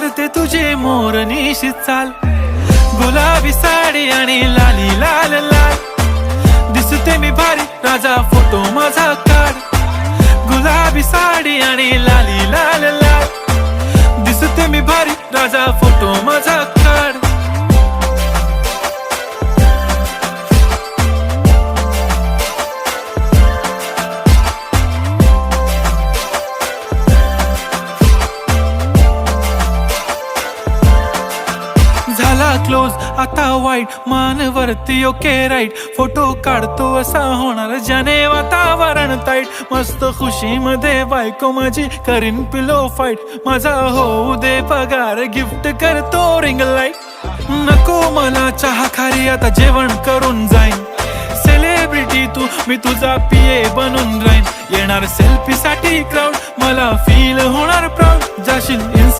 आवडते तुझे मोरनीशी चाल, गुलाबी साडी आणि लाली लाल लाल. दिसते मी भारी राजा फोटो माझा काढ, गुलाबी साडी आणि लाली लाल लाल. दिसते मी भारी राजा फोटो माझा काढ. झाला क्लोज आता वाईट, मानवरती ओके राईट. फोटो काढतो असा होणार ज्याने वातावरण ताईट. मस्त खुशी मध्ये बायको माझी करीन पिलो फाईट. माझा होऊ दे पगार, गिफ्ट करतो रिंग लाईट. नको मला चहा खारी, आता जेवण करून जाईन. सेलिब्रिटी तू, मी तुझा पिये बनून राहीन. येणार सेल्फी साठी क्राऊड, मला फील होणार प्राऊड. जाशील